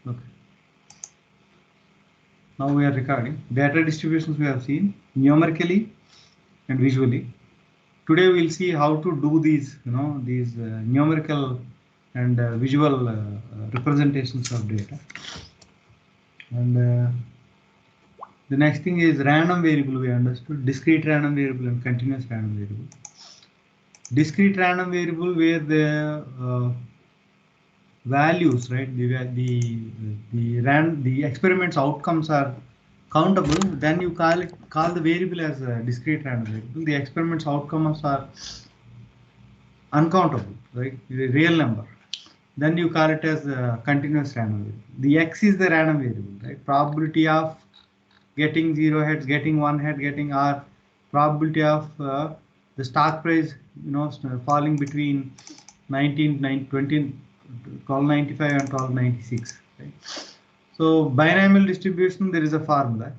Okay. Now we are recording. Data distributions we have seen numerically and visually. Today we'll see how to do these, these numerical and visual representations of data. And the next thing is random variable. We understood discrete random variable and continuous random variable. Discrete random variable where the values, right? The experiments outcomes are countable. Then you call the variable as a discrete random variable. The experiments outcomes are uncountable, right? The real number. Then you call it as a continuous random variable. The x is the random variable, right? Probability of getting 0 heads, getting 1 head, getting r. Probability of the stock price, falling between 1295 and 1296. Right? So binomial distribution, there is a formula.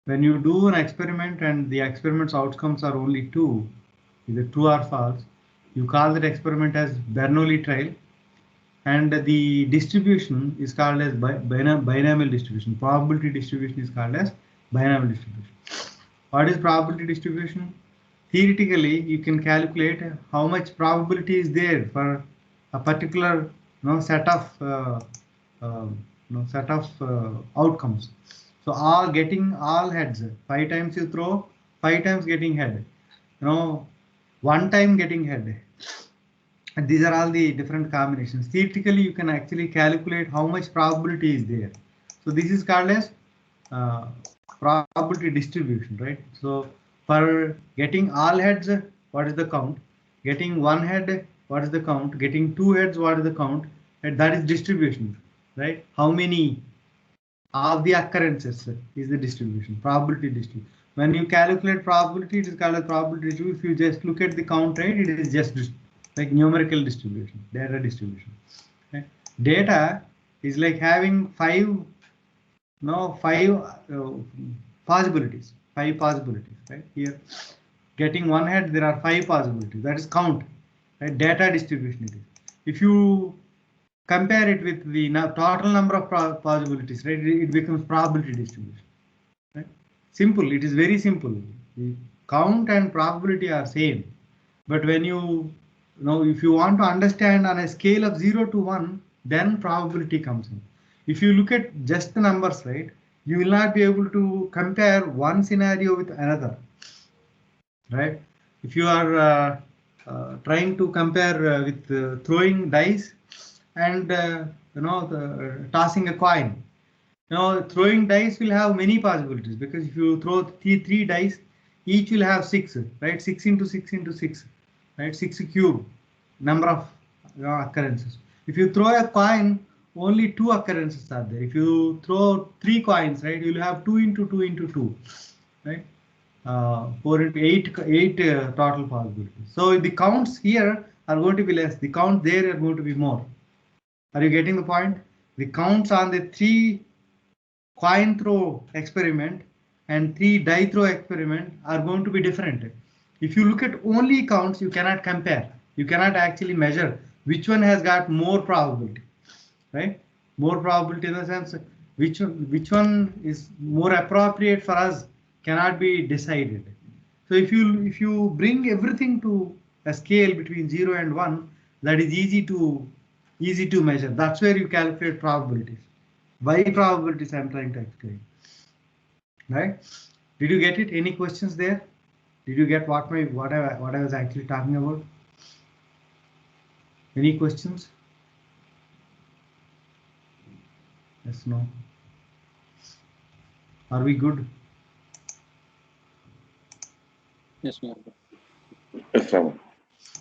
When you do an experiment and the experiment's outcomes are only two, either true or false, you call that experiment as Bernoulli trial, and the distribution is called as binomial distribution. Probability distribution is called as binomial distribution. What is probability distribution? Theoretically, you can calculate how much probability is there for a particular set of outcomes. So getting all heads, 5 times you throw, 5 times getting head, 1 time getting head. And these are all the different combinations. Theoretically, you can actually calculate how much probability is there. So this is called as probability distribution, right? So for getting all heads, what is the count? Getting 1 head, what is the count? Getting 2 heads, what is the count? And that is distribution, right? How many of the occurrences is the distribution, probability distribution. When you calculate probability, it is called a probability distribution. If you just look at the count rate, it is just like numerical distribution, data distribution. Okay? Data is like having five possibilities, right? Here, getting 1 head, there are 5 possibilities. That is count, right? Data distribution it is. If you compare it with the total number of possibilities, right? It becomes probability distribution. Right? Simple. It is very simple. The count and probability are same, but when if you want to understand on a scale of 0 to 1, then probability comes in. If you look at just the numbers, right, you will not be able to compare one scenario with another, right? If you are trying to compare with throwing dice and tossing a coin, throwing dice will have many possibilities, because if you throw three dice, each will have 6, right? 6 into 6 into 6. Right, 6 cube number of occurrences. If you throw a coin, only 2 occurrences are there. If you throw 3 coins, right, you will have 2 into 2 into 2, right? 4 into 8 total possibilities. So the counts here are going to be less. The count there are going to be more. Are you getting the point? The counts on the 3 coin throw experiment and 3 die throw experiment are going to be different. If you look at only counts, you cannot compare. You cannot actually measure which one has got more probability, right? More probability in the sense which one is more appropriate for us cannot be decided. So if you bring everything to a scale between 0 and 1, that is easy to measure. That's where you calculate probabilities. Why probabilities I'm trying to explain. Right? Did you get it? Any questions there? Did you get what I was actually talking about? Any questions? Yes, no. Are we good? Yes, ma'am. Yes, sir.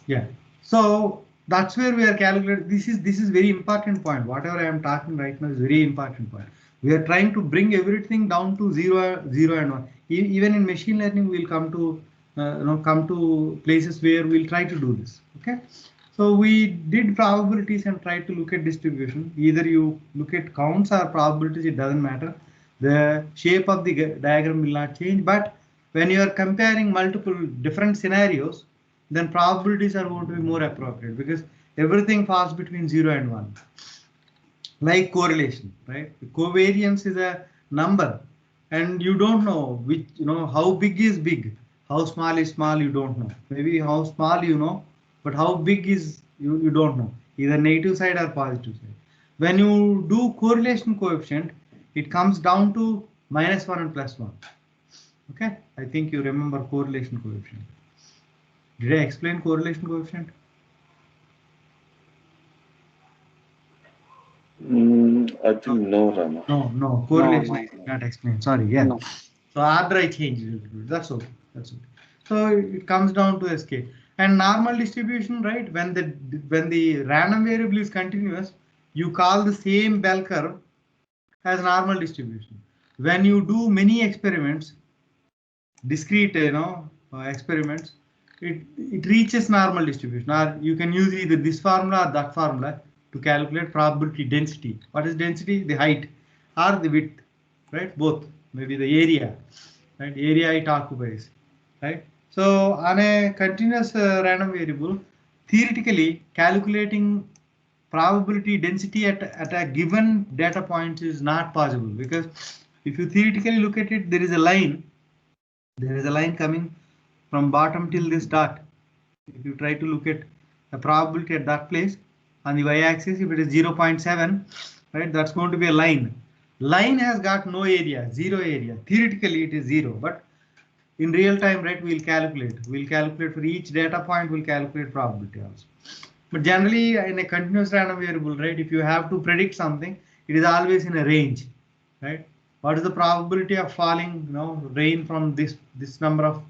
Yeah. So that's where we are calculating. This is very important point. Whatever I am talking right now is very important point. We are trying to bring everything down to 0 and 1. Even in machine learning, we'll come to places where we'll try to do this. Okay. So we did probabilities and tried to look at distribution. Either you look at counts or probabilities, it doesn't matter. The shape of the diagram will not change. But when you are comparing multiple different scenarios, then probabilities are going to be more appropriate, because everything falls between 0 and 1. like correlation, right? Covariance is a number, and you don't know which, how big is big, how small is small, you don't know. Maybe how small you know, but how big is you don't know, either negative side or positive side. When you do correlation coefficient, it comes down to -1 and +1. Okay, I think you remember correlation coefficient. Did I explain correlation coefficient? I think no, Rama. No, correlation no, I did not explain. Sorry, yeah. no. So after I changed it, that's okay. That's okay. So it comes down to SK and normal distribution, right? When the random variable is continuous, you call the same bell curve as normal distribution. When you do many experiments, discrete, experiments, it reaches normal distribution. Or you can use either this formula or that formula to calculate probability density. What is density? The height or the width, right? Both. Maybe the area, right? Area it occupies, right? So on a continuous random variable, theoretically calculating probability density at a given data point is not possible, because if you theoretically look at it, there is a line coming from bottom till this dot. If you try to look at the probability at that place on the y-axis, if it is 0.7, right, that's going to be a line. Line has got no area, zero area. Theoretically, it is zero, but in real time, right, we'll calculate. We'll calculate for each data point, we'll calculate probability also. But generally, in a continuous random variable, right, if you have to predict something, it is always in a range, right? What is the probability of falling, rain from this number of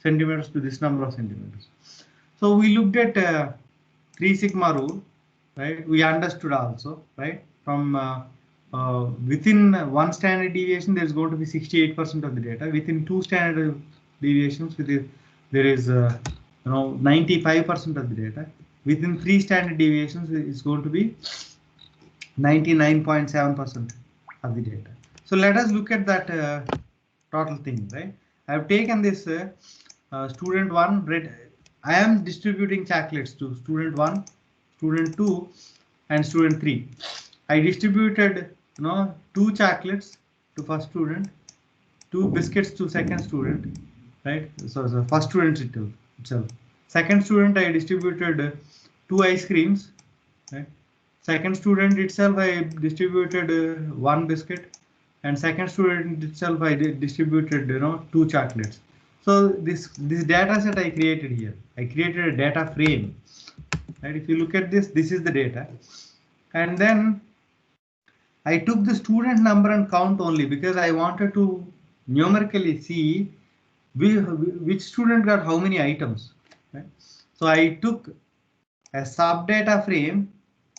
centimeters to this number of centimeters? So we looked at 3 sigma rule, right? We understood also, right? From within one standard deviation, there is going to be 68% of the data. Within 2 standard deviations, there is 95% of the data. Within 3 standard deviations, it's going to be 99.7% of the data. So let us look at that total thing, right? I have taken this student 1, I am distributing chocolates to student 1, student 2, and student 3. I distributed 2 chocolates to first student, 2 biscuits to second student, right? So first student itself. Second student I distributed 2 ice creams, right? Second student itself I distributed 1 biscuit, and second student itself I distributed 2 chocolates. So this data set I created here. I created a data frame, right? If you look at this is the data, and then I took the student number and count only because I wanted to numerically see which student got how many items, right? So I took a sub data frame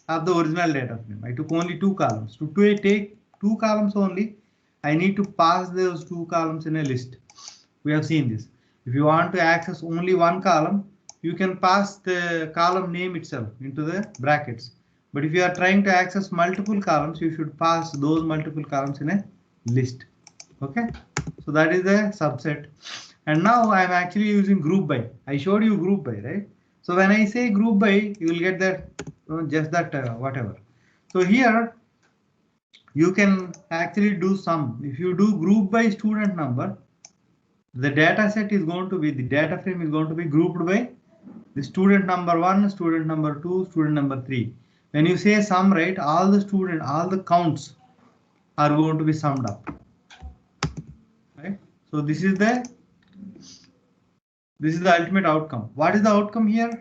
of the original data frame. I took only 2 columns. To take 2 columns only, I need to pass those 2 columns in a list. We have seen this. If you want to access only 1 column, you can pass the column name itself into the brackets. But if you are trying to access multiple columns, you should pass those multiple columns in a list. Okay, so that is the subset. And now I am actually using group by. I showed you group by, right? So when I say group by, you will get that just that whatever. So here you can actually do sum. If you do group by student number, the data set is going to be, the data frame is going to be grouped by the student number 1, student number 2, student number 3. When you say sum, right, all the counts are going to be summed up, right? So this is the ultimate outcome. What is the outcome here?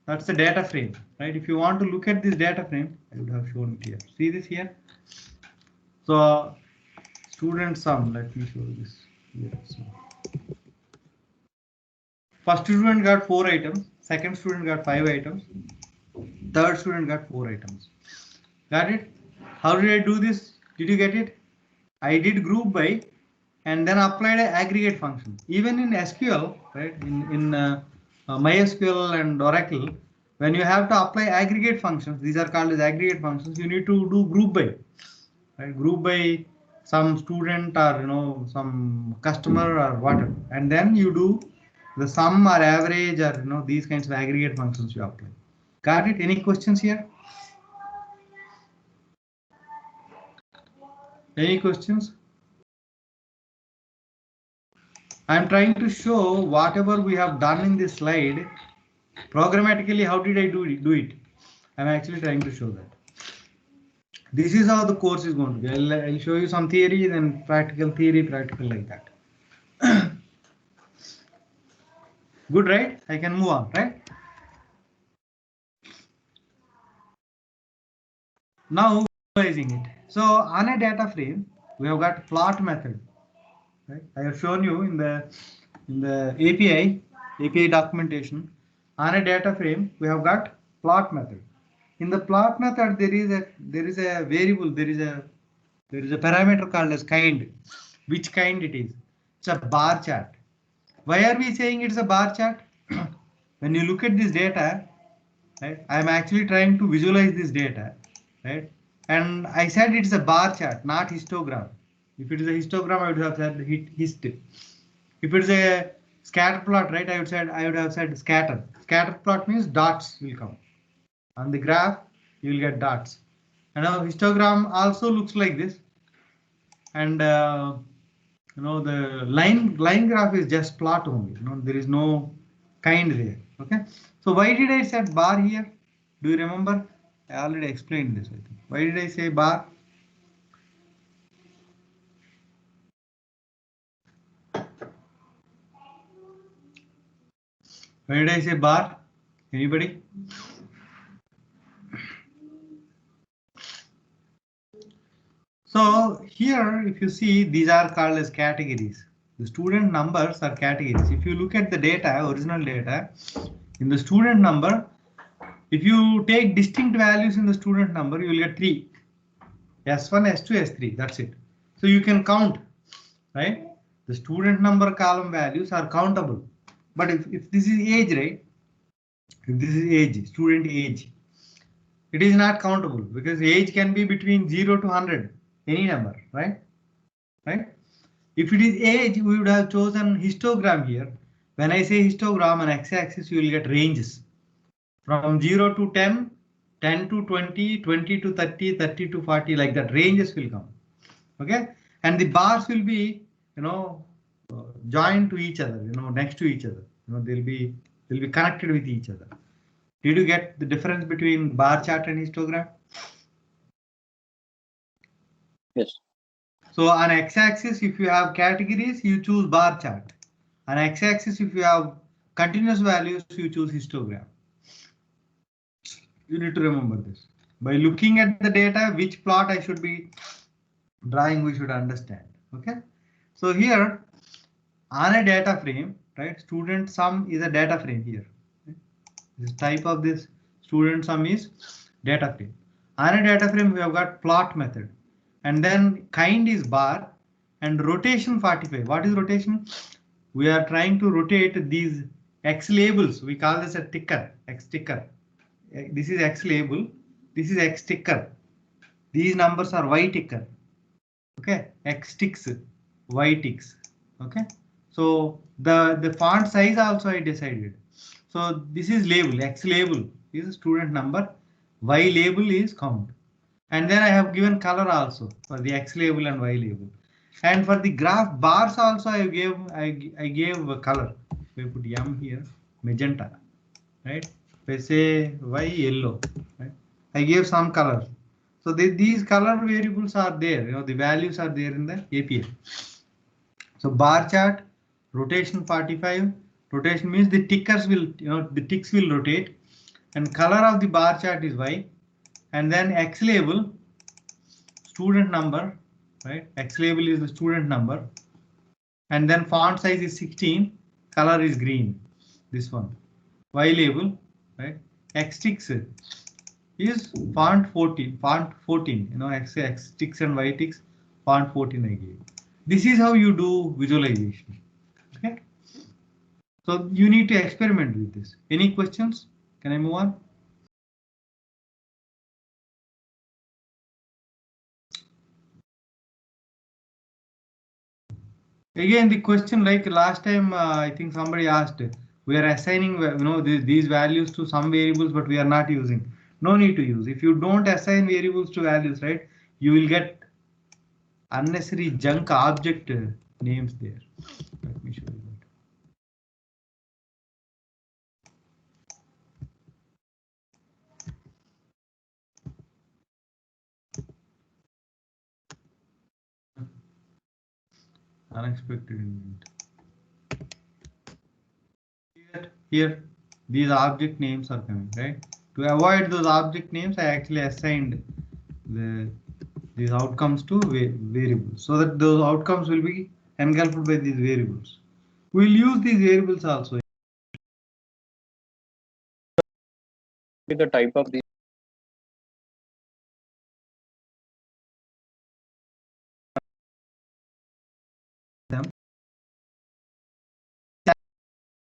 That's the data frame, right? If you want to look at this data frame, I would have shown it here. See this here? So student sum, let me show this here. So, first student got 4 items, second student got 5 items, third student got 4 items. Got it? How did I do this? Did you get it? I did group by and then applied an aggregate function. Even in SQL, right? In MySQL and Oracle, when you have to apply aggregate functions, these are called as aggregate functions. You need to do group by, right? Group by some student or some customer or whatever, and then you do the sum or average or these kinds of aggregate functions you apply. Got it? Any questions here? Any questions? I'm trying to show whatever we have done in this slide programmatically. How did I do it? I'm actually trying to show that. This is how the course is going to be. I'll show you some theory, then practical theory, practical like that. Good, right? I can move on, right? Now visualizing it. So on a data frame, we have got plot method. Right? I have shown you in the API documentation. On a data frame, we have got plot method. In the plot method, there is a variable, there is a parameter called as kind. Which kind it is? It's a bar chart. Why are we saying it's a bar chart? When you look at this data, right? I am actually trying to visualize this data, right? And I said it's a bar chart, not histogram. If it is a histogram, I would have said hist. If it's a scatter plot, right? I would have said scatter. Scatter plot means dots will come on the graph. You will get dots. And now histogram also looks like this. And the line graph is just plot only. There is no kind there. Okay. So why did I set bar here? Do you remember? I already explained this, I think. Why did I say bar? Why did I say bar? Anybody? So here, if you see, these are called as categories. The student numbers are categories. If you look at the data, original data, in the student number, if you take distinct values in the student number, you will get 3. S1, S2, S3, that's it. So you can count, right? The student number column values are countable. But if this is age, right? If this is age, student age, it is not countable because age can be between 0 to 100, any number, right? Right? If it is age, we would have chosen histogram here. When I say histogram on x-axis, you will get ranges from 0 to 10, 10 to 20, 20 to 30, 30 to 40, like that. Ranges will come. Okay, and the bars will be, joined to each other, next to each other. They'll be connected with each other. Did you get the difference between bar chart and histogram? Yes. So on x-axis, if you have categories, you choose bar chart. On x-axis, if you have continuous values, you choose histogram. You need to remember this. By looking at the data, which plot I should be drawing, we should understand. Okay. So here, on a data frame, right? Student sum is a data frame here. This type of this student sum is data frame. On a data frame, we have got plot method, and then kind is bar, and rotation 45. What is rotation? We are trying to rotate these X labels. We call this a ticker, X ticker. This is X label. This is X ticker. These numbers are Y ticker. Okay, X ticks, Y ticks. Okay, so the font size also I decided. So this is label, X label is student number, Y label is count. And then I have given color also for the X label and Y label. And for the graph bars also I gave a color. We put M here, magenta, right? If I say Y yellow, right? I gave some color. So these color variables are there, the values are there in the API. So bar chart, rotation 45, rotation means the tickers will, the ticks will rotate, and color of the bar chart is Y, and then X label, student number, right? X label is the student number, and then font size is 16, color is green, this one. Y label, right? X ticks is font 14, X ticks and Y ticks, font 14 I gave. This is how you do visualization. Okay. So you need to experiment with this. Any questions? Can I move on? Again, the question like last time, I think somebody asked, we are assigning, these values to some variables, but we are not using. No need to use. If you don't assign variables to values, right, you will get unnecessary junk object names there. Let me show you that. Unexpected event. Here, these object names are coming, right? To avoid those object names, I actually assigned these outcomes to variables, so that those outcomes will be engulfed by these variables. We'll use these variables also. With the type of the Them.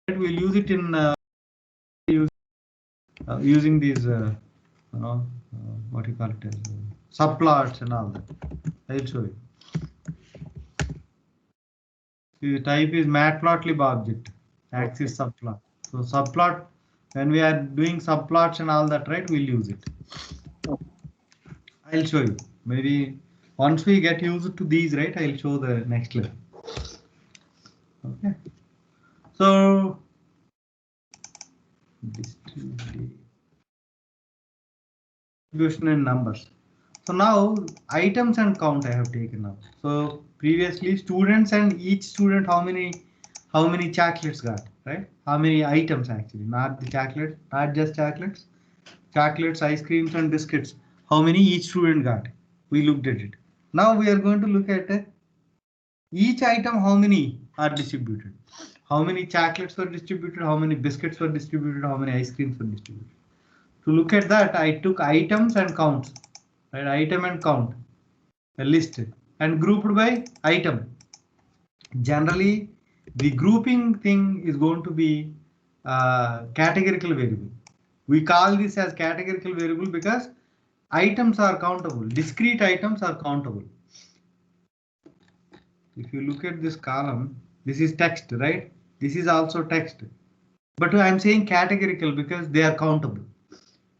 We'll use it in using these, what you call it as subplots and all that. I'll show you. The type is matplotlib object, axis subplot. So subplot, when we are doing subplots and all that, right, we'll use it. I'll show you. Maybe once we get used to these, right, I'll show the next level. Okay. So distribution and numbers. So now items and count I have taken now. So previously students and each student how many chocolates got, right? How many items actually, not the chocolate, not just chocolates, ice creams and biscuits. How many each student got? We looked at it. Now we are going to look at each item, how many are distributed. How many chocolates were distributed, how many biscuits were distributed, how many ice creams were distributed. To look at that, I took items and counts, right? Item and count, a list, and grouped by item. Generally, the grouping thing is going to be categorical variable. We call this as categorical variable because items are countable. Discrete items are countable. If you look at this column, this is text, right? This is also text. But I'm saying categorical because they are countable.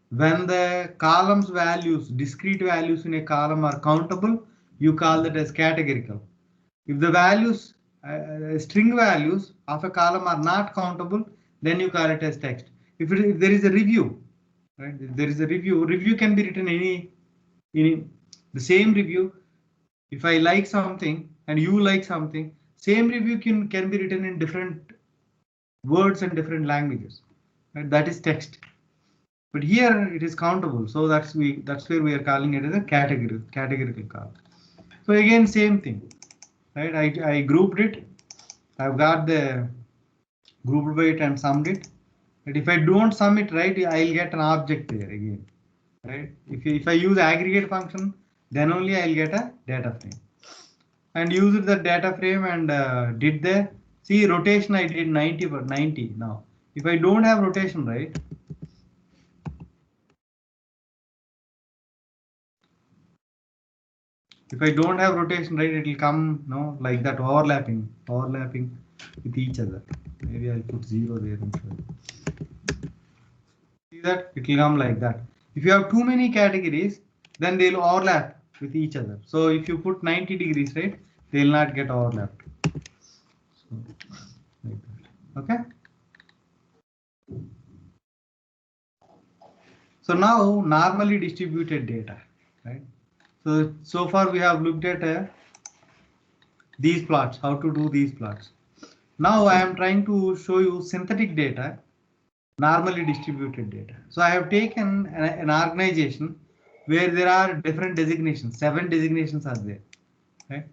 When the columns values, discrete values in a column are countable, you call that as categorical. If the values, string values of a column are not countable, then you call it as text. If there is a review, right? If there is a review can be written in the same review. If I like something and you like something, same review can be written in different words and different languages, right? That is text. But here it is countable, so that's where we are calling it as a categorical column. So again, same thing, right? I grouped it. I've got the grouped by it and summed it. But if I don't sum it, right, I'll get an object there again, right? If I use aggregate function, then only I'll get a data frame. And used the data frame and did the rotation. I did 90 now. If I don't have rotation, right? If I don't have rotation, right, it will come like that, overlapping with each other. Maybe I'll put 0 there and show you. See that it will come like that. If you have too many categories, then they'll overlap with each other. So if you put 90 degrees, right, they'll not get overlapped. So, like that. Okay. So now normally distributed data, right? So far we have looked at these plots, how to do these plots. Now I am trying to show you synthetic data, normally distributed data. So I have taken an organization where there are different designations, 7 designations are there, right?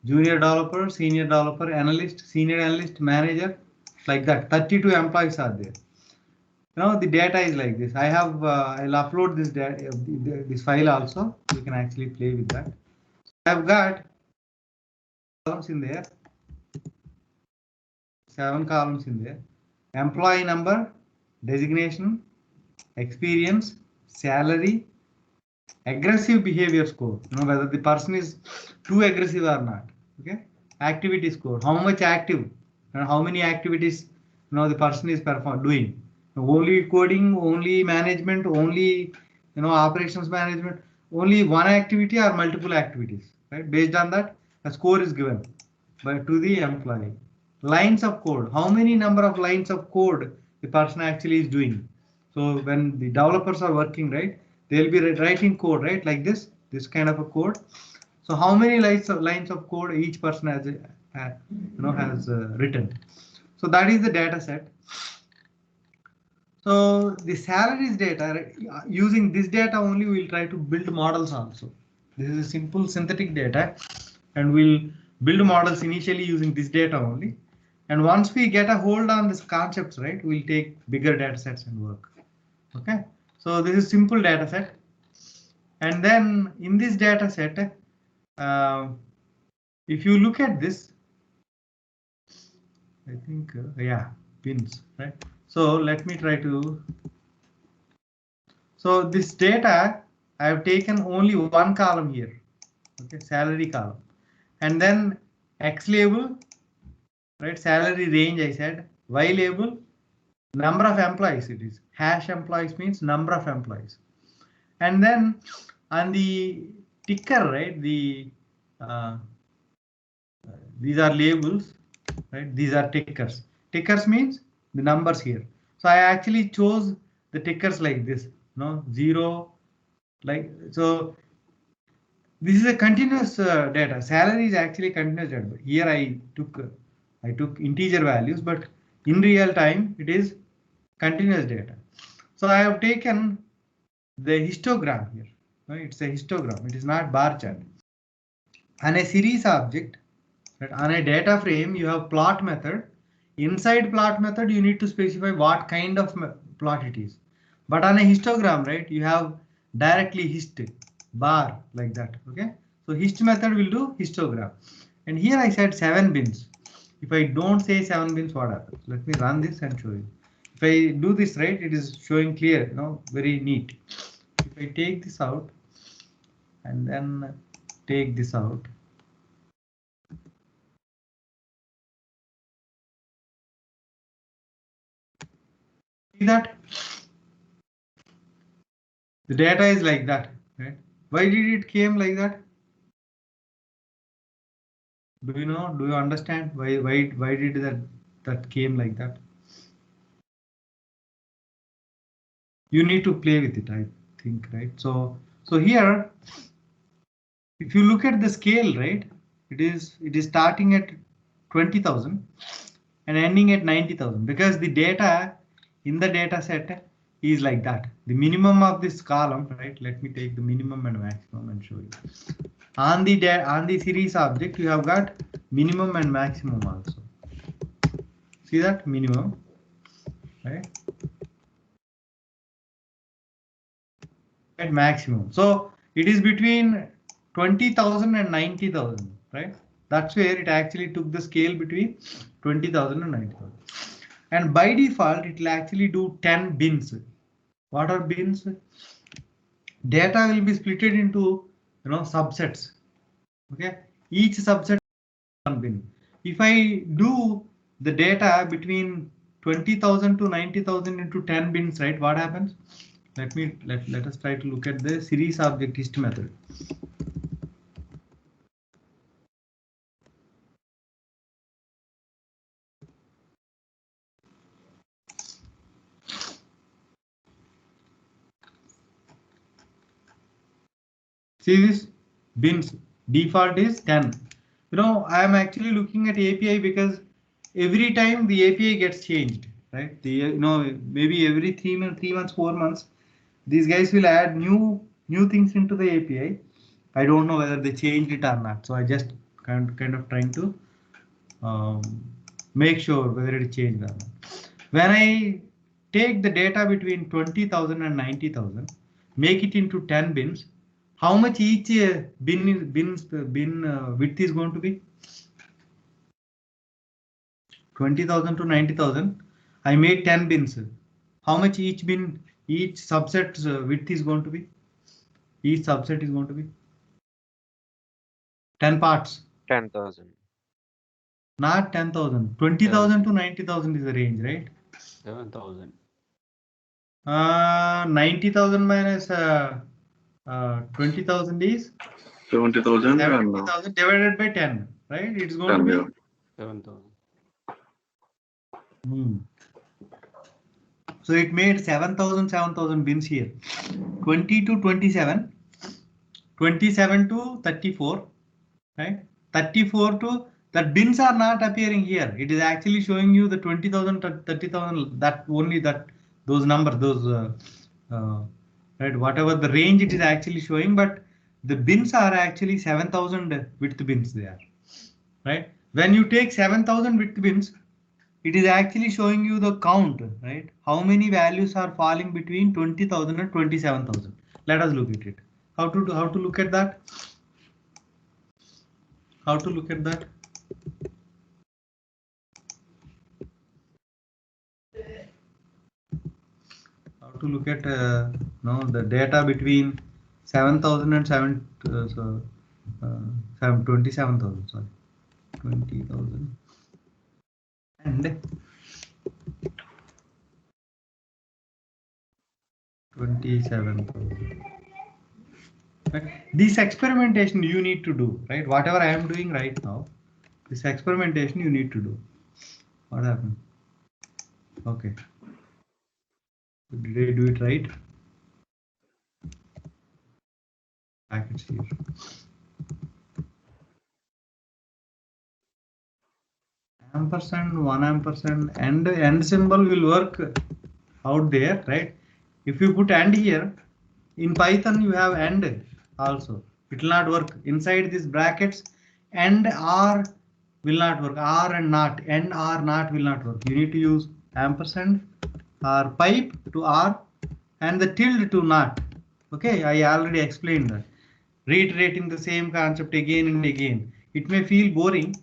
Junior developer, senior developer, analyst, senior analyst, manager, like that. 32 employees are there. Now the data is like this. I'll upload this data, this file also. You can actually play with that. I've got columns in there, 7 columns in there. Employee number, designation, experience, salary, aggressive behavior score. Whether the person is too aggressive or not. Okay. Activity score, how much active and how many activities the person is doing. Only coding, only management, only operations management, only one activity or multiple activities. right? Based on that, a score is given to the employee. Lines of code, how many number of lines of code the person actually is doing. So when the developers are working, right, they'll be writing code, right, like this kind of a code. So how many lines of code each person has written. So that is the data set. So the salaries data, using this data only, we'll try to build models also. This is a simple synthetic data, and we'll build models initially using this data only. And once we get a hold on these concepts, right, we'll take bigger data sets and work. Okay, so this is simple data set. And then in this data set, if you look at this, I think, yeah, bins, right? So let me try to. So this data, I have taken only one column here, okay, salary column, and then X label, right, salary range, I said, Y label, number of employees, it is hash employees means number of employees, and then on the ticker, right, these are labels, right, these are tickers. Tickers means the numbers here. So I actually chose the tickers like this, 0, like, so this is a continuous data. Salary is actually continuous data. Here I took integer values, but in real time it is continuous data. So I have taken the histogram here. Right? It's a histogram. It is not bar chart. On a series object, right, on a data frame, you have plot method. Inside plot method, you need to specify what kind of plot it is. But on a histogram, right, you have directly hist bar like that. Okay, so hist method will do histogram. And here I said 7 bins. If I don't say 7 bins, what happens? Let me run this and show you. If I do this right, it is showing clear, very neat. If I take this out and then take this out. See that? The data is like that, right? Why did it came like that? Do you know? Do you understand why did that came like that? You need to play with it, I think, right? So here, if you look at the scale, right, it is starting at 20,000 and ending at 90,000 because the data in the data set is like that. The minimum of this column, right? Let me take the minimum and maximum and show you. On the series object, you have got minimum and maximum also. See that minimum, right? And maximum. So it is between 20,000 and 90,000, right? That's where it actually took the scale between 20,000 and 90,000. And by default, it will actually do 10 bins. What are bins? Data will be split into subsets. Okay, each subset one bin. If I do the data between 20,000 to 90,000 into 10 bins, right? What happens? Let us try to look at the series object hist method. See this bins default is 10. I am actually looking at API because every time the API gets changed, right? Maybe every 3 months, 4 months, these guys will add new things into the API. I don't know whether they changed it or not. So I just kind of trying to make sure whether it changed or not. When I take the data between 20,000 and 90,000, make it into 10 bins, how much each bin width is going to be? 20,000 to 90,000. I made 10 bins. How much each subset's width is going to be? Each subset is going to be 10 parts. 10,000. Not 10,000. 20,000 to 90,000 is the range, right? 7,000. 90,000 minus 20,000 is 70,000 and 70,000 divided by 10, right? It's going 10, to yeah. be 7,000. So it made 7,000 bins here. 20 to 27, 27 to 34, right? 34 to that bins are not appearing here. It is actually showing you the 20,000, 30,000. That only that those numbers, those right? Whatever the range it is actually showing, but the bins are actually 7,000 width bins there, right? When you take 7,000 width bins, it is actually showing you the count, right? How many values are falling between 20,000 and 27,000. Let us look at it. How to look at that? How to look at that? How to look at the data between 7,000 and 27,000. Sorry, 20,000 and 27,000. Right? This experimentation you need to do, right? Whatever I am doing right now, this experimentation you need to do. What happened? Okay. Did I do it right? Packets here. Ampersand, 1 ampersand, and end symbol will work out there, right? If you put and here, in Python you have and also. It will not work. Inside these brackets, and or will not work. Or and not, and or not will not work. You need to use ampersand or pipe to or and the tilde to not. Okay, I already explained that. Reiterating the same concept again and again. It may feel boring,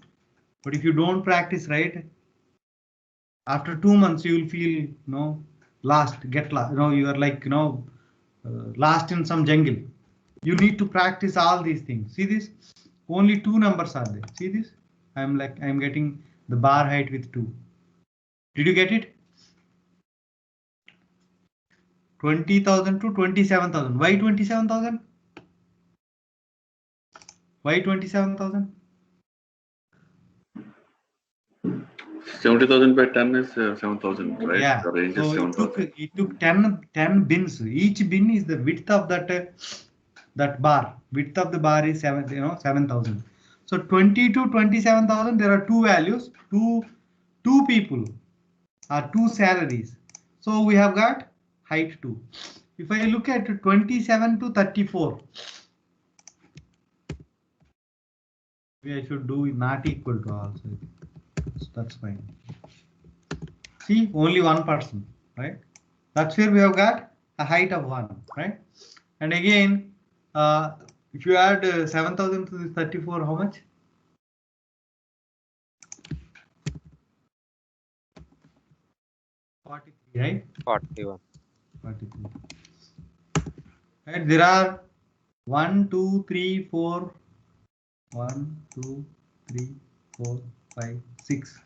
but if you don't practice, right, after 2 months you will feel lost, get lost. You are like lost in some jungle. You need to practice all these things. See this? Only 2 numbers are there. See this? I'm getting the bar height with 2. Did you get it? 20,000 to 27,000. Why 27,000? Why 27,000? 70,000 by 10 is 7,000, right? Yeah. The range is So 7,000. it took 10 bins. Each bin is the width of that bar. Width of the bar is 7,000. So 20 to 27,000. There are 2 values. Two people are 2 salaries. So we have got height 2. If I look at 27 to 34, maybe I should do not equal to also. So that's fine. See, only one person, right? That's where we have got a height of 1, right? And again, if you add 7,000 to this 34, how much? 43, right? 41. 43. Right? There are 1, 2, 3, 4. 1, 2, 3, 4, 5, 6.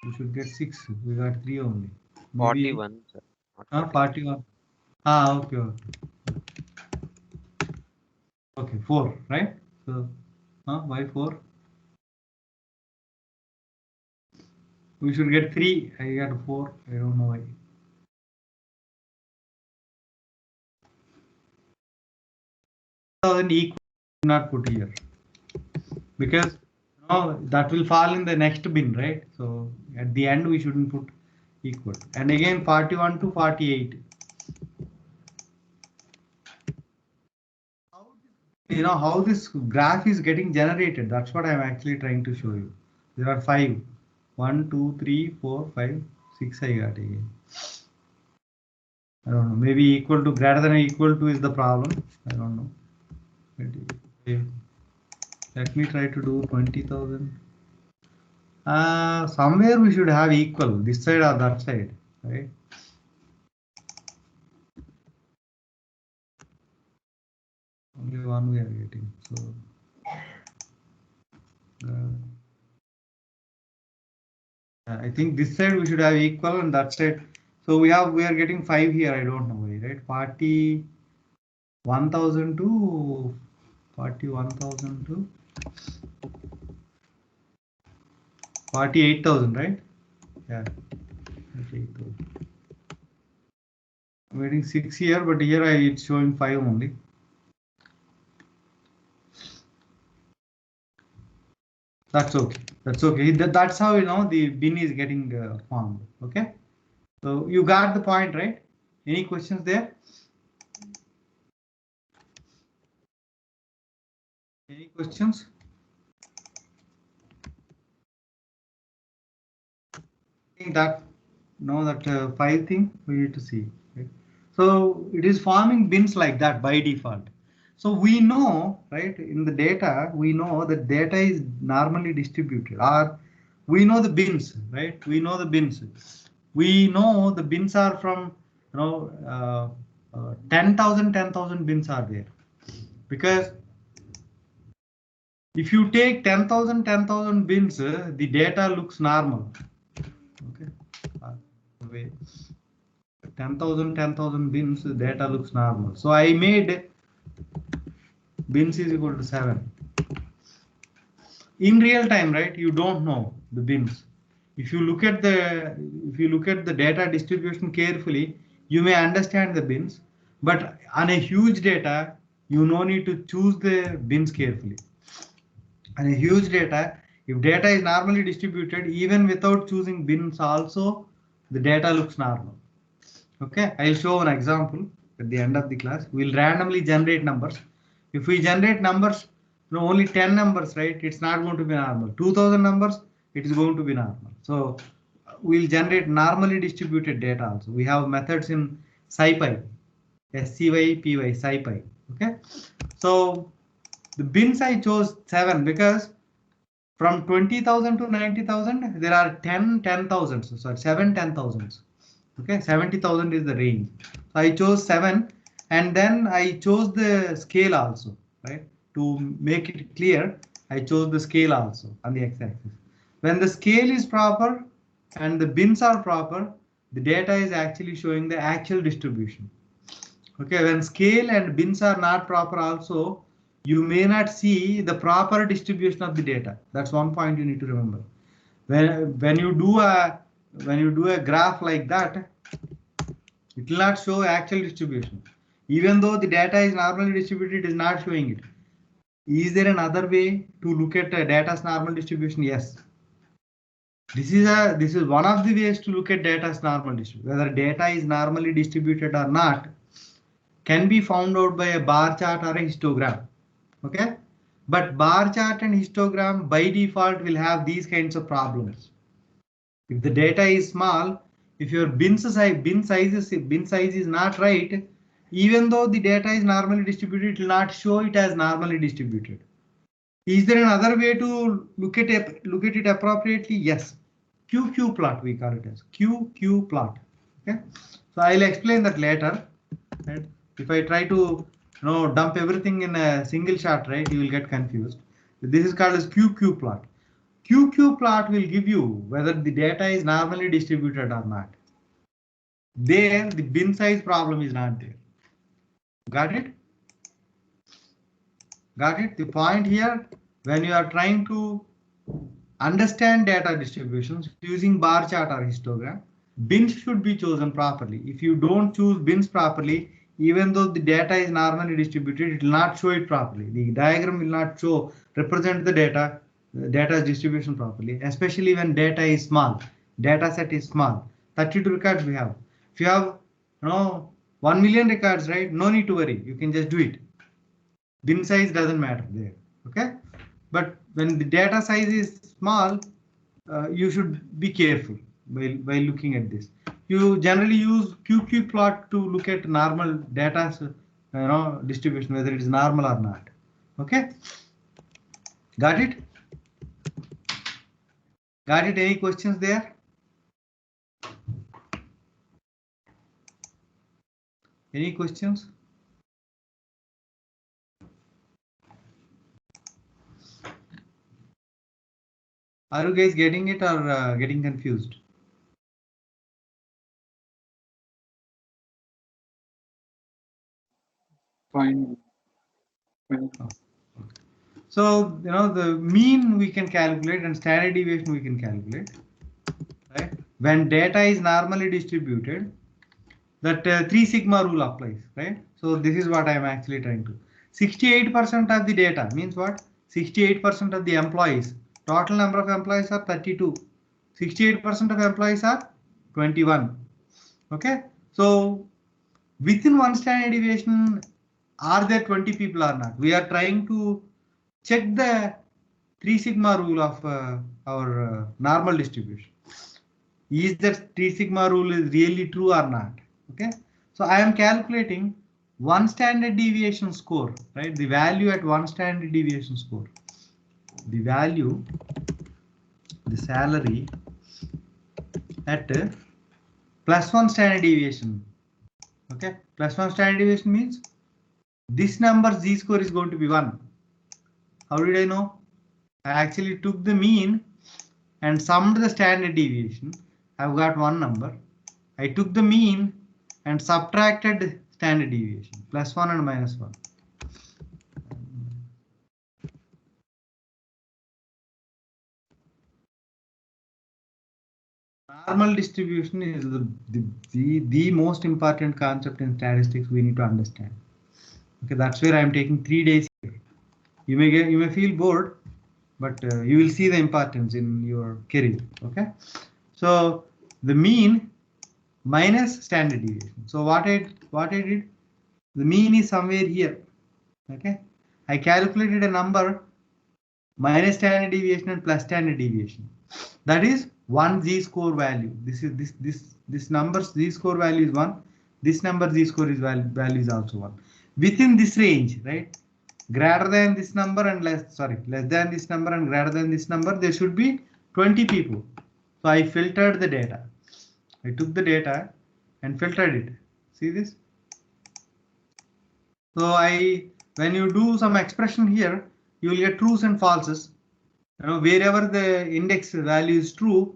We should get 6. We got 3 only. Maybe 41, sir. Not 41. Okay. Okay, 4, right? So, why 4? We should get 3. I got 4. I don't know why. Equal not put here because that will fall in the next bin, right? So at the end we shouldn't put equal. And again 41 to 48. How this graph is getting generated. That's what I'm actually trying to show you. There are 5. 1, 2, 3, 4, 5, 6 I got again. I don't know. Maybe equal to, greater than or equal to is the problem. I don't know. Let me try to do 20,000. Somewhere we should have equal, this side or that side, right? Only one we are getting. So I think this side we should have equal and that side. So we are getting 5 here. I don't know why, right? 40. 1,000 to 41,000 to 48,000, right? Yeah, 48,000. I'm waiting 6 here, but here it's showing 5 only. That's okay. That's okay. That's how the bin is getting formed. Okay. So you got the point, right? Any questions there? Any questions? That that 5 thing we need to see. Right? So it is forming bins like that by default. So we know, right, in the data, we know that data is normally distributed, or we know the bins, right? We know the bins. We know the bins are from, 10,000 bins are there. Because if you take 10,000 bins, the data looks normal. Okay. Wait. 10,000 bins, data looks normal. So I made bins is equal to 7. In real time, right? You don't know the bins. If you look at the data distribution carefully, you may understand the bins. But on a huge data, you no need to choose the bins carefully. On a huge data, if data is normally distributed, even without choosing bins, also the data looks normal. Okay, I'll show an example at the end of the class. We'll randomly generate numbers. If we generate numbers, only 10 numbers, right? It's not going to be normal. 2,000 numbers, it is going to be normal. So we'll generate normally distributed data also. We have methods in SciPy, SCYPY, SciPy. Okay, so the bins I chose 7 because from 20,000 to 90,000, there are 10,000. So 7 10,000s. Okay, 70,000 is the range. So I chose 7, and then I chose the scale also, right? To make it clear, I chose the scale also on the x-axis. When the scale is proper and the bins are proper, the data is actually showing the actual distribution. Okay, when scale and bins are not proper also, you may not see the proper distribution of the data. That's one point you need to remember. When you do a graph like that, it will not show actual distribution. Even though the data is normally distributed, it is not showing it. Is there another way to look at data's normal distribution? Yes. This is one of the ways to look at data's normal distribution. Whether data is normally distributed or not can be found out by a bar chart or a histogram. Okay, but bar chart and histogram by default will have these kinds of problems. If the data is small, if your bin size is not right, even though the data is normally distributed, it will not show it as normally distributed. Is there another way to look at it appropriately? Yes. QQ plot, we call it as QQ plot. Okay, so I'll explain that later. Right? If I try to dump everything in a single shot, right, you will get confused. This is called as QQ plot. QQ plot will give you whether the data is normally distributed or not. There, the bin size problem is not there. Got it? Got it? The point here, when you are trying to understand data distributions using bar chart or histogram, bins should be chosen properly. If you don't choose bins properly, even though the data is normally distributed, it will not show it properly. The diagram will not represent the data's distribution properly, especially when data is small. Data set is small. 32 records we have. If you have 1 million records, right? No need to worry. You can just do it. Bin size doesn't matter there. Okay, but when the data size is small, you should be careful by looking at this. You generally use QQ plot to look at normal data distribution, whether it is normal or not. Okay, got it? Got it? Any questions there? Any questions? Are you guys getting it or getting confused? Fine. So, the mean we can calculate and standard deviation we can calculate, right? When data is normally distributed, that 3 sigma rule applies, right? So this is what I am actually trying to. 68% of the data means what? 68% of the employees. Total number of employees are 32. 68% of employees are 21. Okay. So within one standard deviation, are there 20 people or not? We are trying to check the 3 sigma rule of our normal distribution. Is that 3 sigma rule is really true or not? Okay. So I am calculating one standard deviation score, right? The value at one standard deviation score. The value, the salary at +1 standard deviation. Okay. +1 standard deviation means this number Z score is going to be 1. How did I know? I actually took the mean and summed the standard deviation. I've got one number. I took the mean and subtracted standard deviation, +1 and -1. Normal distribution is the most important concept in statistics we need to understand. Okay, that's where I am taking 3 days here. You may feel bored, but you will see the importance in your career. Okay, so the mean minus standard deviation. So what I did, the mean is somewhere here. Okay, I calculated a number minus standard deviation and plus standard deviation. That is one Z score value. This number Z score value is 1. This number Z score is value is also 1. Within this range, right? Greater than this number and less than this number and greater than this number, there should be 20 people. So I filtered the data. I took the data and filtered it. See this? So when you do some expression here, you will get trues and falses. Wherever the index value is true,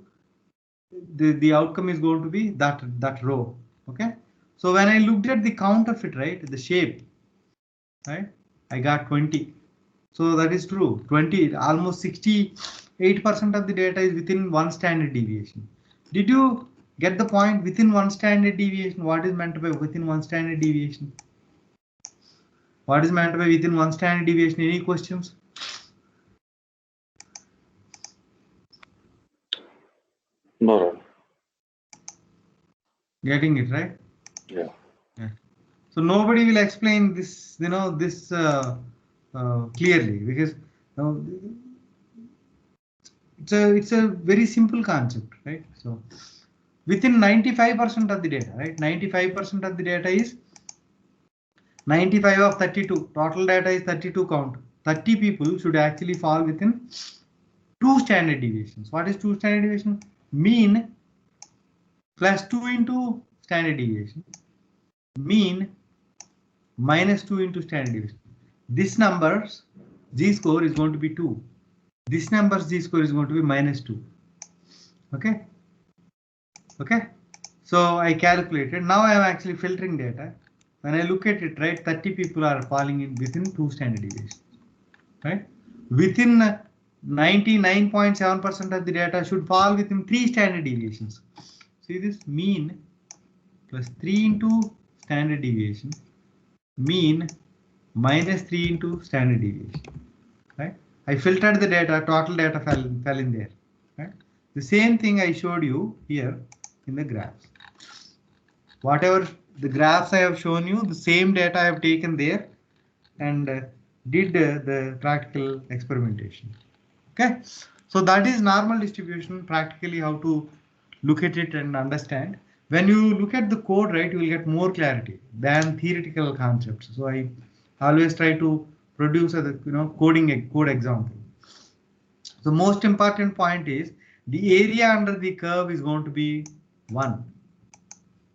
the outcome is going to be that row. Okay. So when I looked at the count of it, right, the shape, right, I got 20. So that is true. 20, almost 68% of the data is within one standard deviation. Did you get the point? Within one standard deviation, what is meant by within one standard deviation? What is meant by within one standard deviation? Any questions? No. Getting it right? Yeah. So nobody will explain this, this clearly, because it's a very simple concept, right? So within 95% of the data, right? 95% of the data is 95 of 32. Total data is 32 count. 30 people should actually fall within 2 standard deviations. What is 2 standard deviation? Mean plus 2 into standard deviation. Mean minus 2 into standard deviation. This number's Z score is going to be 2. This number's Z score is going to be -2. Okay. Okay. So I calculated. Now I am actually filtering data. When I look at it, right, 30 people are falling in within 2 standard deviations. Right. Within 99.7% of the data should fall within 3 standard deviations. See this? Mean plus 3 into standard deviation. Mean minus 3 into standard deviation. Right? I filtered the data, total data fell in there. Right? The same thing I showed you here in the graphs. Whatever the graphs I have shown you, the same data I have taken there and did the practical experimentation. Okay, so that is normal distribution, practically how to look at it and understand. When you look at the code, right, you will get more clarity than theoretical concepts. So I always try to produce a code example. The most important point is the area under the curve is going to be 1.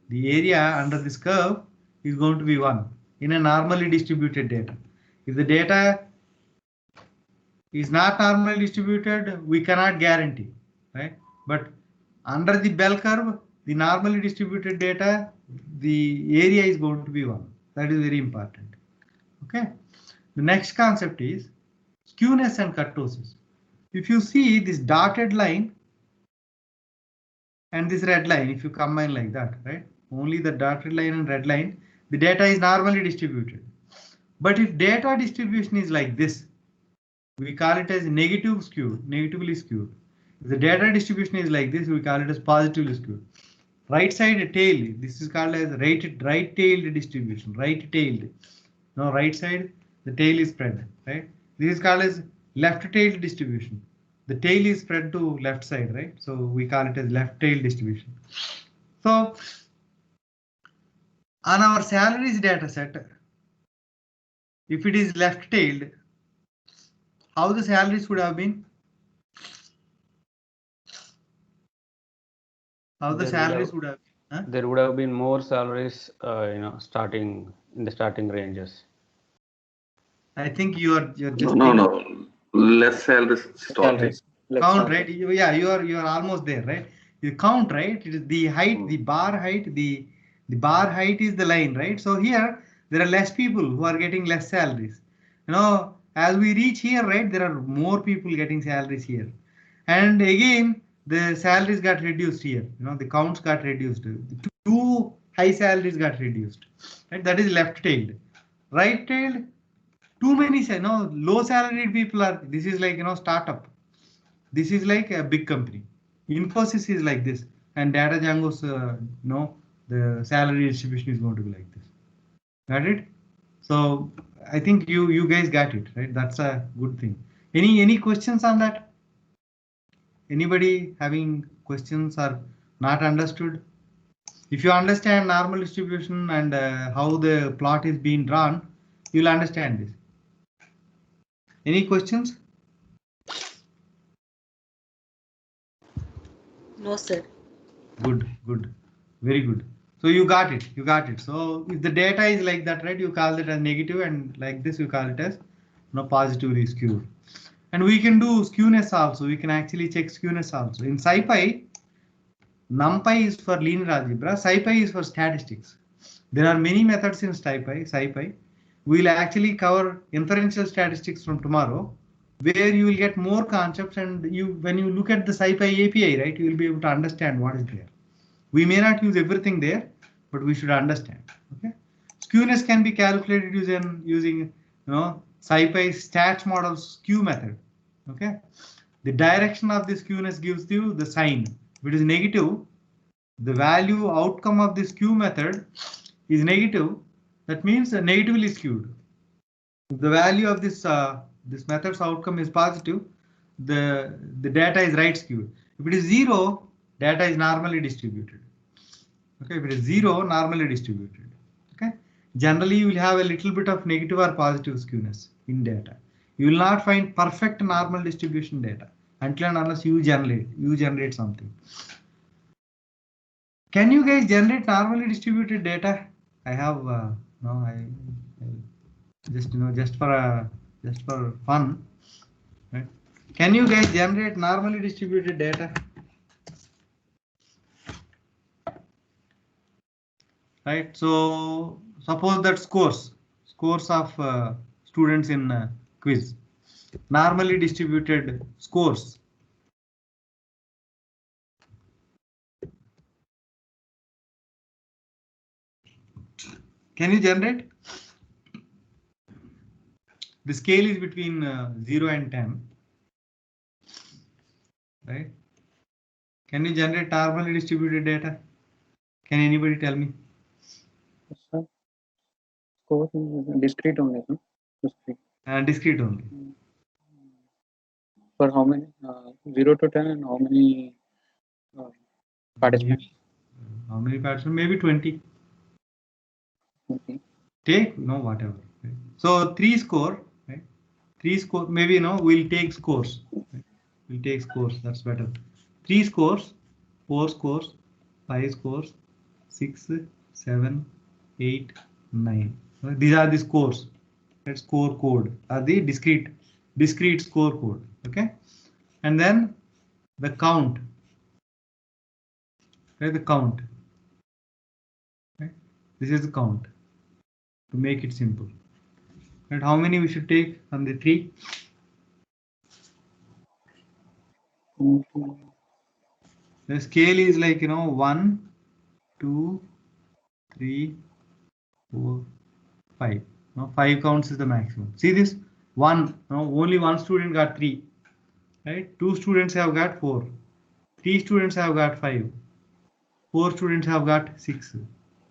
The area under this curve is going to be 1 in a normally distributed data. If the data is not normally distributed, we cannot guarantee, right? But under the bell curve, the normally distributed data, the area is going to be 1. That is very important. Okay. The next concept is skewness and kurtosis. If you see this dotted line and this red line, if you combine like that, right? Only the dotted line and red line, the data is normally distributed. But if data distribution is like this, we call it as negative skewed, negatively skewed. If the data distribution is like this, we call it as positively skewed. Right side tail, this is called as right-tailed distribution, right-tailed. Now right side, the tail is spread, right? This is called as left-tailed distribution. The tail is spread to left side, right? So we call it as left-tailed distribution. So on our salaries data set, if it is left-tailed, how the salaries would have been? How the salaries would have been? Huh? There would have been more salaries, starting in the starting ranges. I think you're just No. Less salaries starting. Count, right? Yeah, you are almost there, right? You count, right? It is the height, the bar height, the bar height is the line, right? So here there are less people who are getting less salaries. As we reach here, right, there are more people getting salaries here. And again, the salaries got reduced here. The counts got reduced. The two high salaries got reduced. Right? That is left-tailed. Right-tailed, too many low salaried people are. This is like startup. This is like a big company. Infosys is like this, and Datajango's the salary distribution is going to be like this. Got it? So I think you guys got it, right? That's a good thing. Any questions on that? Anybody having questions or not understood? If you understand normal distribution and how the plot is being drawn, you'll understand this. Any questions? No, sir. Good, very good. So you got it. So if the data is like that, right, you call it as negative, and like this you call it as positively skewed. And we can do skewness also. We can actually check skewness also. In SciPy, NumPy is for linear algebra, SciPy is for statistics. There are many methods in SciPy. We'll actually cover inferential statistics from tomorrow, where you will get more concepts, and when you look at the SciPy API, right, you will be able to understand what is there. We may not use everything there, but we should understand. Okay, skewness can be calculated using SciPy stats model skew method. Okay, the direction of the skewness gives you the sign. If it is negative, the value outcome of the skew method is negative. That means negatively skewed. If the value of this method's outcome is positive, the data is right skewed. If it is 0, data is normally distributed. Okay, if it is 0, normally distributed. Okay, generally you will have a little bit of negative or positive skewness in data. You will not find perfect normal distribution data until and unless you generate something. Can you guys generate normally distributed data? I have just for fun, right? Can you guys generate normally distributed data? Right. So suppose that scores of students in quiz, normally distributed scores. Can you generate? The scale is between 0 and 10. Right? Can you generate normally distributed data? Can anybody tell me? Sir, score is discrete only, no? Discrete only. For how many? 0 to 10, and how many participants? How many participants? Maybe 20. Okay. Take whatever. Right? So 3 score, right? 3 score. Maybe we'll take scores. Right? We'll take scores. That's better. 3 scores, 4 scores, 5 scores, 6, 7, 8, 9. These are the scores. That score code are the discrete score code. Okay, and then the count. Right, the count. Right? This is the count. To make it simple. And how many we should take on the 3? The scale is like 1, 2, 3, 4, 5. No, 5 counts is the maximum. See this? Only one student got 3. Right? 2 students have got 4. 3 students have got 5. 4 students have got 6.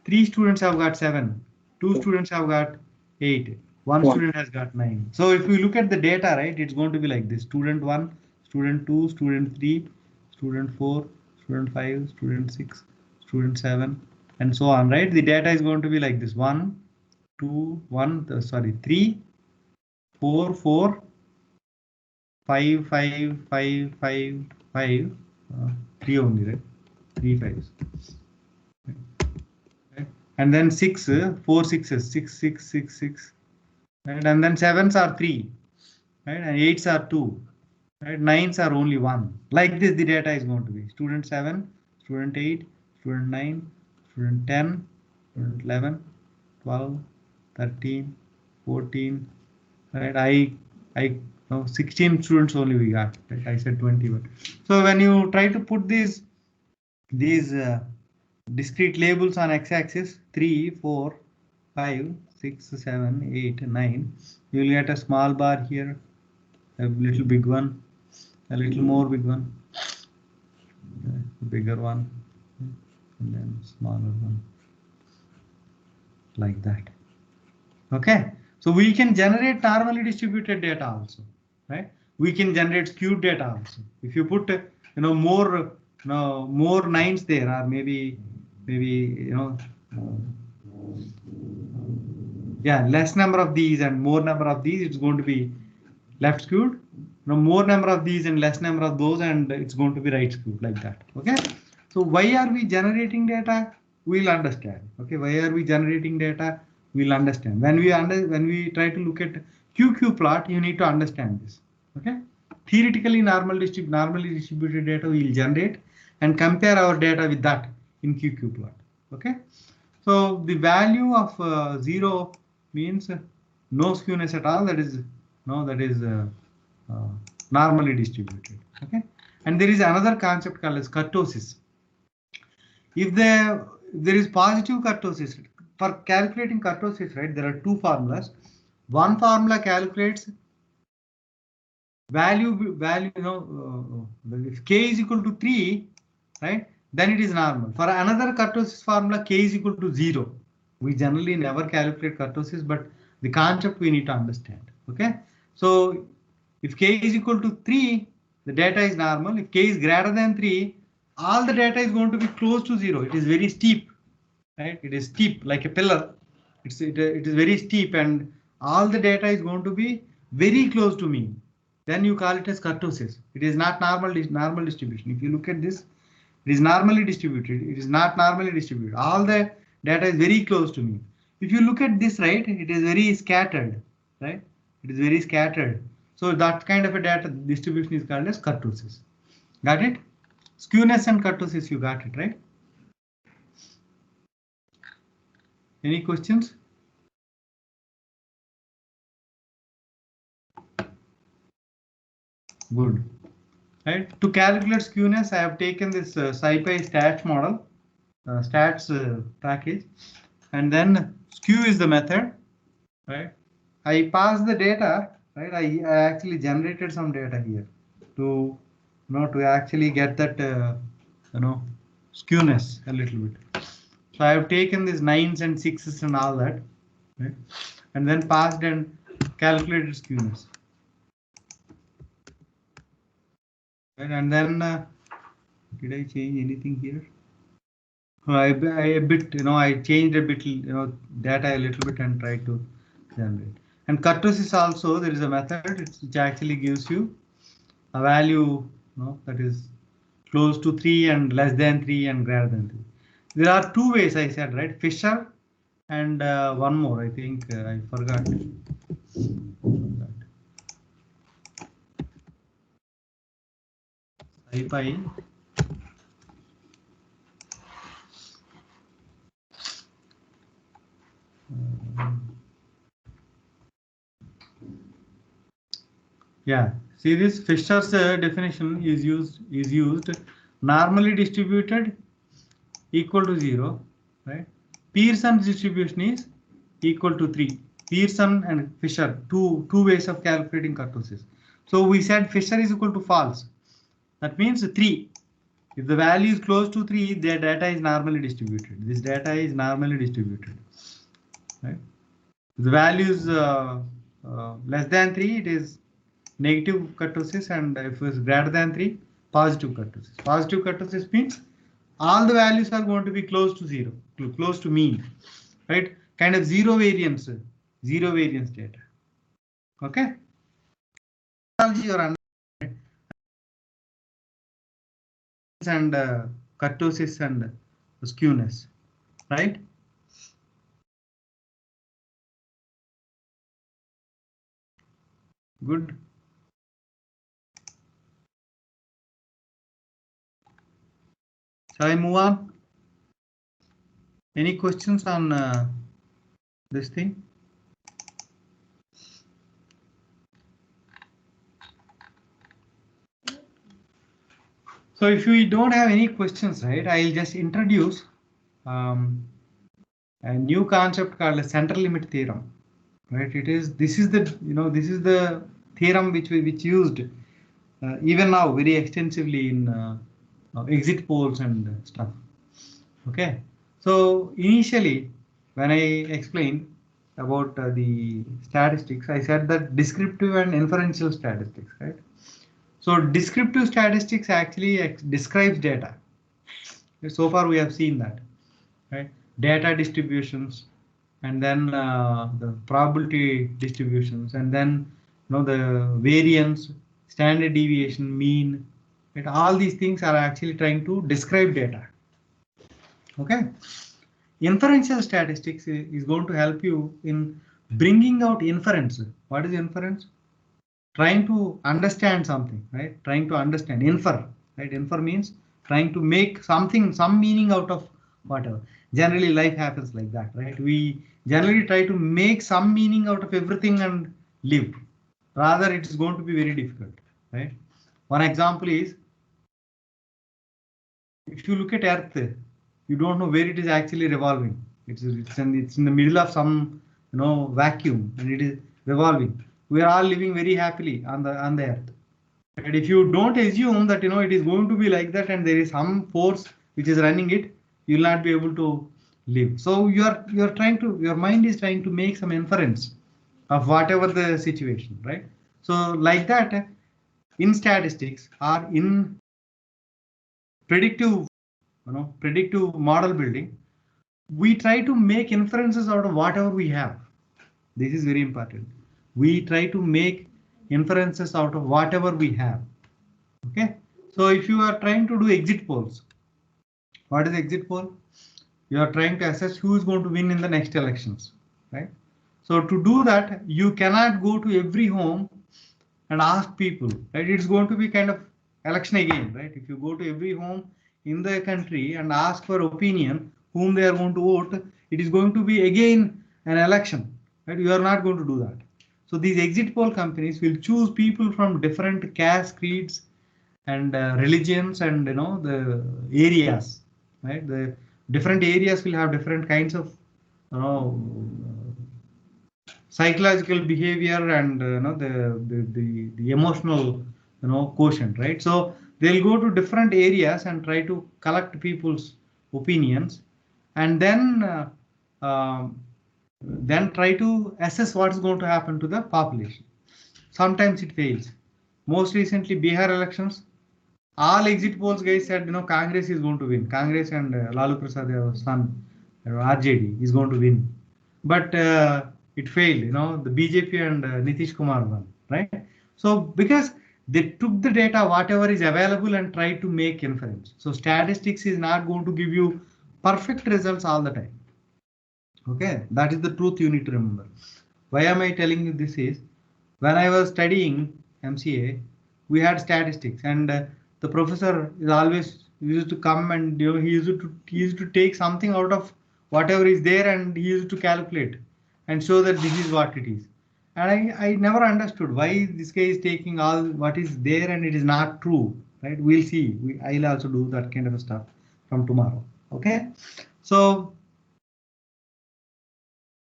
3 students have got 7. 2 students have got 8. One student has got 9. So if we look at the data, right, it's going to be like this: student 1, student 2, student 3, student 4, student 5, student 6, student 7, and so on, right? The data is going to be like this: 1, 2, 3, 4, 4, 5, 5, 5, 5, 5, 3 only, right? 3 5s. Right? And then 6, 4 6s, 6, 6, 6, 6. Right? And then 7s are 3, right? And 8s are 2, right? 9s are only 1. Like this, the data is going to be: student 7, student 8, student 9, student 10, student 11, 12, 13, 14. Right? I no 16 students only we got. Right? I said 21. So when you try to put these discrete labels on x-axis, 3, 4, 5, 6, 7, 8, 9. You will get a small bar here, a little big one, a little more big one, a bigger one, and then smaller one, like that. Okay, so we can generate normally distributed data also, right? We can generate skewed data also. If you put more more 9s there, or maybe yeah, less number of these and more number of these, it's going to be left skewed. More number of these and less number of those, and it's going to be right skewed, like that. Okay, so why are we generating data? We'll understand. Okay, why are we generating data? We'll understand. When we try to look at QQ plot, you need to understand this. Okay, theoretically normally distributed data we'll generate and compare our data with that in QQ plot. Okay, so the value of 0 means no skewness at all. That is normally distributed. Okay, and there is another concept called as kurtosis. If there is positive kurtosis, for calculating kurtosis, right, there are 2 formulas. One formula calculates value, if k is equal to 3, right, then it is normal. For another kurtosis formula, k is equal to 0. We generally never calculate kurtosis, but the concept we need to understand. Okay, so if k is equal to 3, the data is normal. If k is greater than 3, all the data is going to be close to 0. It is very steep, right? It is steep like a pillar. It is very steep, and all the data is going to be very close to mean. Then you call it as kurtosis. It is not normal distribution. If you look at this, it is normally distributed. It is not normally distributed. All the data is very close to mean. If you look at this, right, it is very scattered, right? It is very scattered. So that kind of a data distribution is called as kurtosis. Got it? Skewness and kurtosis, you got it, right? Any questions? Good. Right. To calculate skewness, I have taken this SciPy stats model, stats package, and then skew is the method. Right. I pass the data. Right. I actually generated some data here to to actually get that skewness a little bit. So I have taken these 9s and 6s and all that, right, and then passed and calculated skewness. Right, and then did I change anything here? I a bit, I changed a bit, data a little bit and tried to generate. And kurtosis also, there is a method which actually gives you a value, that is close to 3 and less than 3 and greater than 3. There are 2 ways, I said, right? Fisher and one more, I think I forgot. SciPy. Yeah, see this Fisher's definition is used normally distributed equal to 0, right? Pearson's distribution is equal to 3. Pearson and Fisher, two ways of calculating kurtosis. So we said Fisher is equal to false. That means 3. If the value is close to 3, the data is normally distributed. This data is normally distributed, right? If the value is less than 3, it is negative kurtosis, and if it's greater than 3, positive kurtosis. Positive kurtosis means all the values are going to be close to 0, close to mean, right? Kind of zero variance data. Okay. And kurtosis and skewness, right? Good. Shall I move on? Any questions on this thing? So if we don't have any questions, right, I'll just introduce a new concept called the center limit theorem, right? This is the theorem which used even now very extensively in exit polls and stuff. Okay, so initially when I explained about the statistics, I said that descriptive and inferential statistics, right? So descriptive statistics actually describes data. So far we have seen that, right? Data distributions, and then the probability distributions, and then the variance, standard deviation, mean, right? All these things are actually trying to describe data. Okay. Inferential statistics is going to help you in bringing out inference. What is inference? Trying to understand something, right? Trying to understand, infer, right? Infer means trying to make something, some meaning out of whatever. Generally life happens like that, right? We generally try to make some meaning out of everything and live. Rather, it is going to be very difficult, right? One example is, if you look at Earth, you don't know where it is actually revolving. It's in the middle of some vacuum, and it is revolving. We are all living very happily on the Earth. And if you don't assume that it is going to be like that, and there is some force which is running it, you will not be able to live. So your mind is trying to make some inference of whatever the situation, right? So like that, in statistics or in predictive model building, we try to make inferences out of whatever we have. This is very important. We try to make inferences out of whatever we have. Okay. So if you are trying to do exit polls, what is exit poll? You are trying to assess who is going to win in the next elections, right? So to do that, you cannot go to every home and ask people, right? It's going to be kind of election again, right? If you go to every home in the country and ask for opinion, whom they are going to vote, it is going to be again an election, right? You are not going to do that. So these exit poll companies will choose people from different caste, creeds, and religions, and the areas, right? The different areas will have different kinds of psychological behavior and the emotional quotient, right? So they'll go to different areas and try to collect people's opinions, and then try to assess what's going to happen to the population. Sometimes it fails. Most recently, Bihar elections, all exit polls guys said Congress is going to win. Congress and Lalu Prasad, son, RJD, is going to win, but it failed. The BJP and Nitish Kumar won, right? So because they took the data, whatever is available, and tried to make inference. So statistics is not going to give you perfect results all the time. Okay, that is the truth you need to remember. Why am I telling you this is, when I was studying MCA, we had statistics, and the professor is always used to come, and he used to take something out of whatever is there, and he used to calculate and show that this is what it is. And I never understood why this guy is taking all what is there and it is not true, right? We'll see. I'll also do that kind of stuff from tomorrow. Okay. So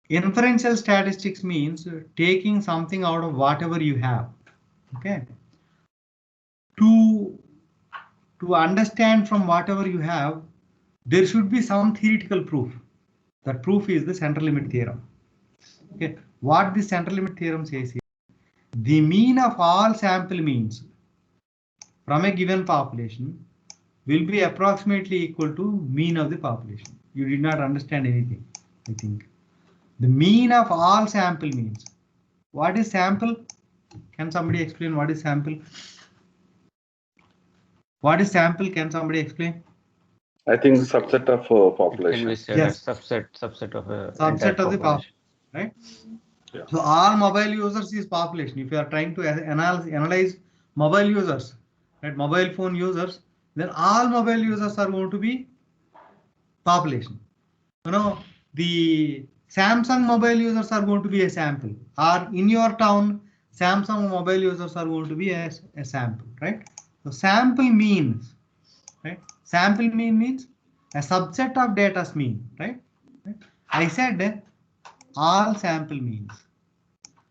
inferential statistics means taking something out of whatever you have. Okay. To understand from whatever you have, there should be some theoretical proof. That proof is the central limit theorem. Okay. What the central limit theorem says is the mean of all sample means from a given population will be approximately equal to mean of the population. You did not understand anything, I think. The mean of all sample means. What is sample? Can somebody explain what is sample? What is sample? Can somebody explain? I think subset of It can population. be said Yes. as subset of a Subset entire of the population. right? Yeah. So all mobile users is population. If you are trying to analyze mobile users, right, mobile phone users, then all mobile users are going to be population. You know, the Samsung mobile users are going to be a sample, or in your town, Samsung mobile users are going to be a sample, right? So sample means, right? Sample mean means a subset of data's mean, right? I said all sample means.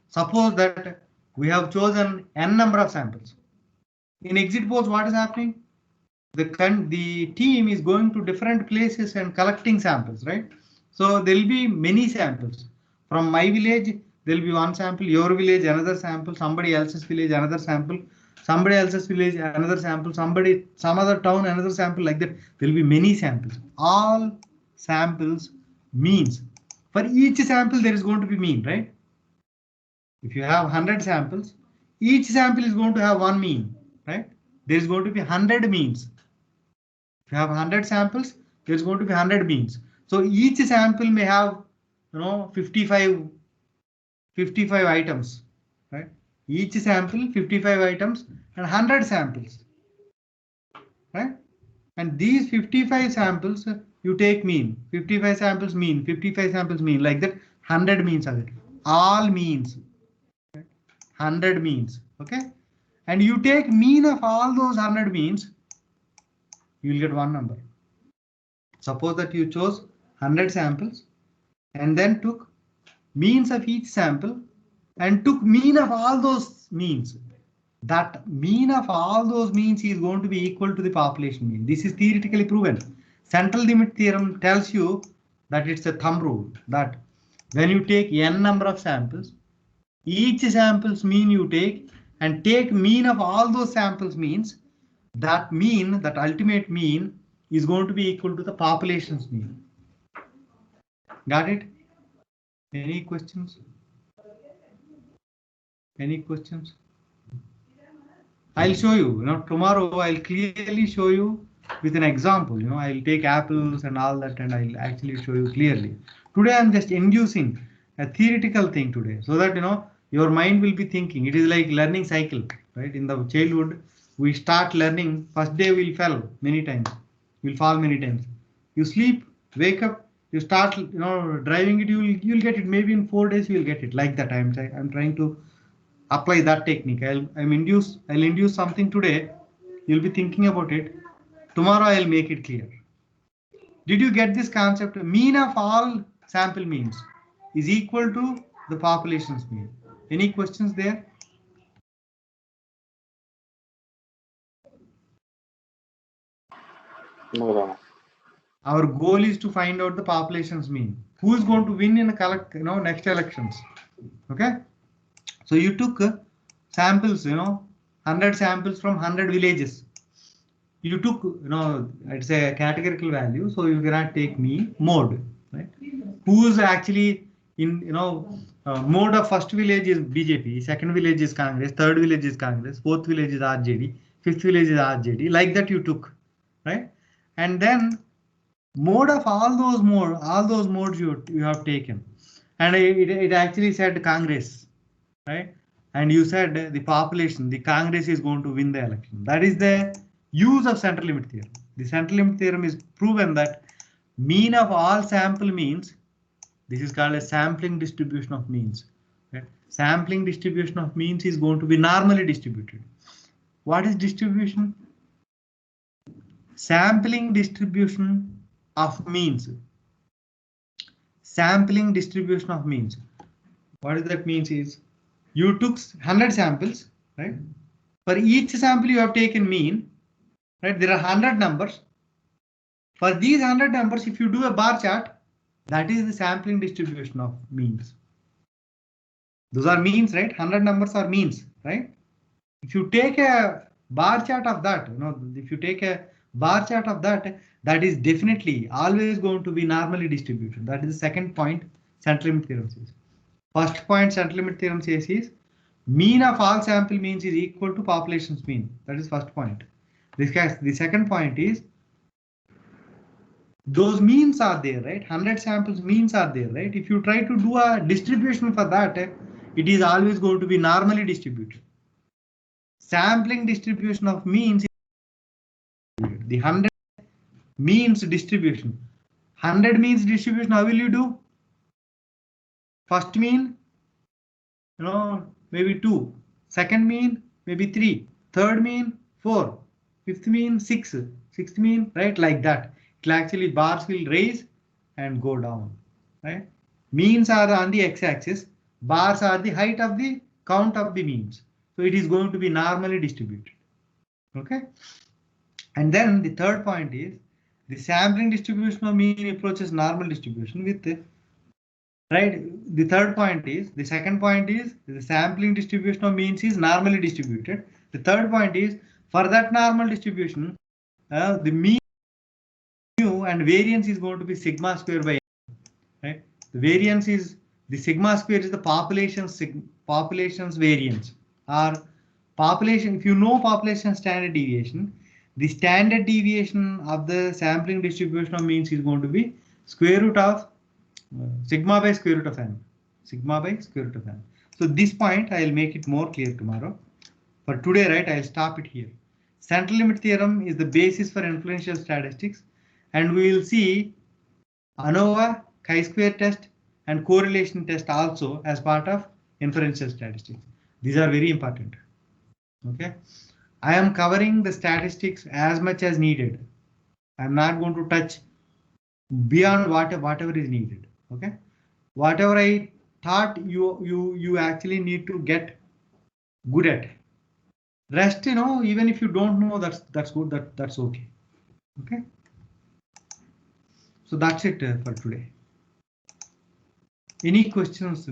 Suppose that we have chosen n number of samples. In exit polls, what is happening? The team is going to different places and collecting samples, right? So there will be many samples. From my village, there will be one sample, your village, another sample, somebody else's village, another sample, somebody else's village, another sample, some other town, another sample, like that. There will be many samples. All samples means. For each sample, there is going to be mean, right? If you have 100 samples, each sample is going to have one mean, right? There is going to be 100 means. If you have 100 samples, there is going to be 100 means. So each sample may have, 55 items, right? Each sample 55 items and 100 samples, right? And these 55 samples, you take mean, 55 samples mean, 55 samples mean, like that. 100 means are it. All means. 100 means, okay? And you take mean of all those 100 means, you will get one number. Suppose that you chose 100 samples and then took means of each sample and took mean of all those means. That mean of all those means is going to be equal to the population mean. This is theoretically proven. Central limit theorem tells you that it's a thumb rule that when you take n number of samples, each samples mean you take and take mean of all those samples means that mean, that ultimate mean is going to be equal to the population's mean. Got it? Any questions? Any questions? I'll show you, tomorrow I'll clearly show you with an example, I'll take apples and all that and I'll actually show you clearly. Today I'm just inducing a theoretical thing today so that, your mind will be thinking. It is like learning cycle, right? In the childhood, we start learning. First day we'll fall many times. We'll fall many times. You sleep, wake up, you start, driving it. You'll get it. Maybe in 4 days you'll get it. Like that. I'm trying to apply that technique. I'll induce something today. You'll be thinking about it. Tomorrow I'll make it clear. Did you get this concept? Mean of all sample means is equal to the population's mean. Any questions there? No, Rama. Our goal is to find out the population's mean. Who is going to win in the next elections? Okay. So you took samples, 100 samples from 100 villages. You took, it's a categorical value, so you cannot take mean, mode, right? Who is actually in, mode of first village is BJP, second village is Congress, third village is Congress, fourth village is RJD, fifth village is RJD, like that you took, right? And then mode of all those modes you have taken, and it actually said Congress, right? And you said the population, the Congress is going to win the election. That is the use of central limit theorem. The central limit theorem is proven that mean of all sample means, this is called a sampling distribution of means. Right? Sampling distribution of means is going to be normally distributed. What is distribution? Sampling distribution of means. Sampling distribution of means. What does that means is you took 100 samples, right? For each sample you have taken mean, right? There are 100 numbers. For these 100 numbers, if you do a bar chart, that is the sampling distribution of means. Those are means, right? 100 numbers are means, right? If you take a bar chart of that, if you take a bar chart of that, that is definitely always going to be normally distributed. That is the second point central limit theorem says. First point central limit theorem says is mean of all sample means is equal to population's mean. That is first point. The second point is those means are there, right? 100 samples means are there, right? If you try to do a distribution for that, it is always going to be normally distributed. Sampling distribution of means, the 100 means distribution. 100 means distribution, how will you do? First mean, maybe 2. Second mean, maybe 3. Third mean, 4. Fifth mean, 6. Sixth mean, right, like that. It actually bars will raise and go down, right? Means are on the x-axis. Bars are the height of the count of the means. So it is going to be normally distributed. Okay. And then the third point is the sampling distribution of mean approaches normal distribution with, right? The third point is, the second point is the sampling distribution of means is normally distributed. The third point is for that normal distribution, the mean and variance is going to be sigma square by n, right? The variance is the sigma square is the population's variance or population. If you know population standard deviation, the standard deviation of the sampling distribution of means is going to be square root of sigma by square root of n. Sigma by square root of n. So this point I will make it more clear tomorrow. For today, right, I'll stop it here. Central limit theorem is the basis for inferential statistics, and we will see ANOVA, chi-square test, and correlation test also as part of inferential statistics. These are very important. Okay, I am covering the statistics as much as needed. I'm not going to touch beyond whatever is needed. Okay, whatever I thought you actually need to get good at. Rest, even if you don't know, that's good. That's okay. Okay. So that's it for today. Any questions?